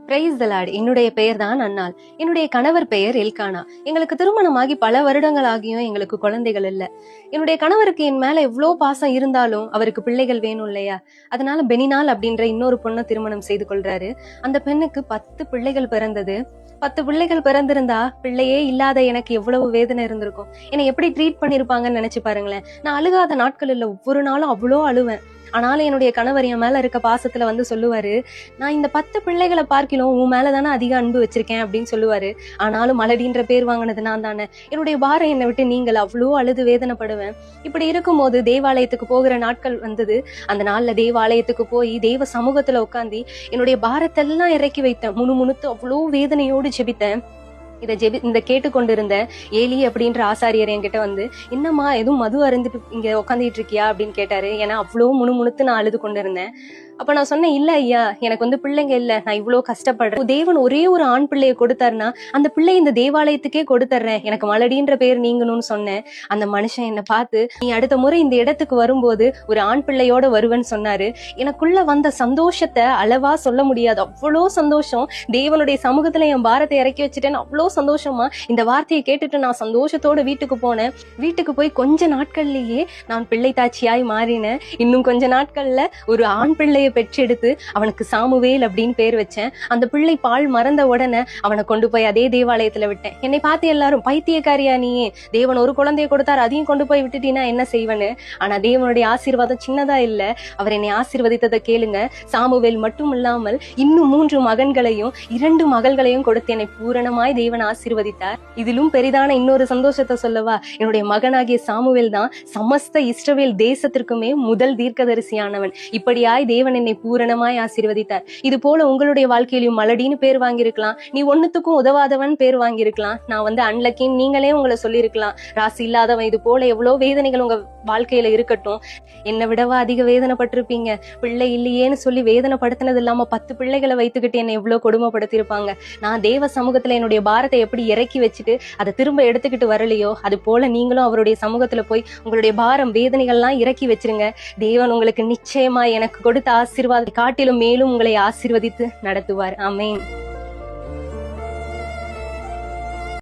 Praise the Lord. என்னுடைய பெயர் தான் அன்னாள். என்னுடைய கணவர் பெயர் எல்கானா. எங்களுக்கு திருமணமாகி பல வருடங்கள் ஆகியும் எங்களுக்கு குழந்தைகள் இல்ல. என்னுடைய கணவருக்கு என் மேல எவ்வளோ பாசம் இருந்தாலும் அவருக்கு பிள்ளைகள் வேணும் இல்லையா? அதனால பெனினால் அப்படின்ற இன்னொரு பொண்ணை திருமணம் செய்து கொள்றாரு. அந்த பெண்ணுக்கு 10 பிள்ளைகள் பிறந்தது. 10 பிள்ளைகள் பிறந்திருந்தா பிள்ளையே இல்லாத எனக்கு எவ்வளவு வேதனை இருந்திருக்கும். என்னை எப்படி ட்ரீட் பண்ணிருப்பாங்கன்னு நினைச்சு பாருங்களேன். நான் அழுகாத நாட்கள் இல்ல, ஒவ்வொரு நாளும் அவ்வளோ அழுவேன். ஆனாலும் என்னுடைய கணவர் என் மேல இருக்க பாசத்துல வந்து சொல்லுவாரு, நான் இந்த 10 பிள்ளைகளை பார்க்கிலும் உன் மேலதானே அதிக அன்பு வச்சிருக்கேன் அப்படின்னு சொல்லுவாரு. ஆனாலும் மலடின்ற பேர் வாங்கினது நான் தானே. என்னுடைய பாரம் என்னை விட்டு நீங்கள் அவ்வளோ அழுது வேதனைப்படுவேன். இப்படி இருக்கும்போது தேவாலயத்துக்கு போகிற நாட்கள் வந்தது. அந்த நாள்ல தேவாலயத்துக்கு போய் தேவ சமூகத்துல உட்காந்து என்னுடைய பாரத்தெல்லாம் இறக்கி வைத்தேன். முணுமுணுத்து அவ்வளோ வேதனையோடு ஜெபித்தேன். இந்த கேட்டுக்கொண்டிருந்த ஏலி அப்படின்ற ஆசாரியர் என்கிட்ட வந்து, என்னம்மா எதுவும் மது அருந்துட்டு இங்க உட்காந்துட்டு இருக்கியா அப்படின்னு கேட்டாரு. ஏன்னா அவ்வளோ முணுமுணுத்து நான் அழுது கொண்டிருந்தேன். அப்ப நான் சொன்னேன், இல்ல ஐயா, எனக்கு வந்து பிள்ளைங்க இல்ல, நான் இவ்வளவு கஷ்டப்படுறேன். தேவன் ஒரே ஒரு ஆண் பிள்ளைய கொடுத்தாருன்னா அந்த பிள்ளை இந்த தேவாலயத்துக்கே கொடுத்துறேன், எனக்கு மலடின்ற பேர் நீங்கணும்னு சொன்னேன். அந்த மனுஷன் என்னை பார்த்து, நீ அடுத்த முறை இந்த இடத்துக்கு வரும்போது ஒரு ஆண் பிள்ளையோட வருவேன்னு சொன்னாரு. எனக்குள்ள வந்த சந்தோஷத்தை அளவா சொல்ல முடியாது. அவ்வளோ சந்தோஷம். தேவனுடைய சமூகத்துல என் பாரத்தை இறக்கி வச்சுட்டேன்னு அவ்வளோ சந்தோஷமா இந்த வார்த்தையை கேட்டுட்டு நான் சந்தோஷத்தோட வீட்டுக்கு போனேன். வீட்டுக்கு போய் கொஞ்ச நாட்கள்லயே நான் பிள்ளை தாட்சியாய் மாறினேன். இன்னும் கொஞ்ச நாட்கள்ல ஒரு ஆண் பிள்ளைய பெற்றெடுத்து அவனுக்கு சாமுவேல் அப்படின்னு பேர் வச்சேன். அந்த பிள்ளை பால் மறந்த உடனே அவனை கொண்டு போய் அதே தேவாலயத்துல விட்டேன். என்னை பார்த்து எல்லாரும், பைத்தியக்காரியா நீயே, தேவன் ஒரு குழந்தைய கொடுத்தாரு, அதையும் கொண்டு போய் விட்டுட்டீங்கன்னா என்ன செய்வனு? ஆனா தேவனுடைய ஆசீர்வாதம் சின்னதா இல்ல. அவர் என்னை ஆசீர்வதித்ததை கேளுங்க. சாமுவேல் மட்டும் இல்லாமல் இன்னும் 3 மகன்களையும் 2 மகள்களையும் கொடுத்து என்னை பூரணமாய் தேவன் ஆசீர்வதித்தார். இதிலும் பெரிதான இன்னொரு சந்தோஷத்தை சொல்லவா? என்னுடைய மகனாகிய சாமுவேல் தான் சமஸ்த இஸ்ரவேல் தேசத்திற்குமே முதல் தீர்க்கதரிசியானவன். இப்படியாய் தேவன் என்னை பூரணமாய் ஆசீர்வதித்தார். இது போல உங்களுடைய வாழ்க்கையிலும் மலடின்னு பேர் வாங்கியிருக்கலாம், நீ ஒன்னுத்துக்கும் உதவாதவன் பேர் வாங்கியிருக்கலாம், நான் வந்து அன்லக்கின்னு நீங்களே உங்களை சொல்லியிருக்கலாம், ராசி இல்லாதவன். இது போல எவ்வளவு வேதனைகள் உங்க வாழ்க்கையில இருக்கட்டும். என்னை விடவா அதிக வேதனைப்பட்டிருப்பீங்க. பிள்ளை இல்லையேன்னு சொல்லி வேதனைப்படுத்தினது இல்லாம 10 பிள்ளைகளை வைத்துக்கிட்டு என்னை எவ்வளவு கொடுமைப்படுத்திருப்பாங்க. நான் தேவ சமூகத்துல என்னுடைய பாரத்தை எப்படி இறக்கி வச்சுட்டு அதை திரும்ப எடுத்துக்கிட்டு வரலையோ, அது போல நீங்களும் அவருடைய சமூகத்துல போய் உங்களுடைய பாரம் வேதனைகள்லாம் இறக்கி வச்சிருங்க. தேவன் உங்களுக்கு நிச்சயமா எனக்கு கொடுத்த ஆசீர்வாதத்தை காட்டிலும் மேலும் உங்களை ஆசீர்வதித்து நடத்துவார். ஆமென்.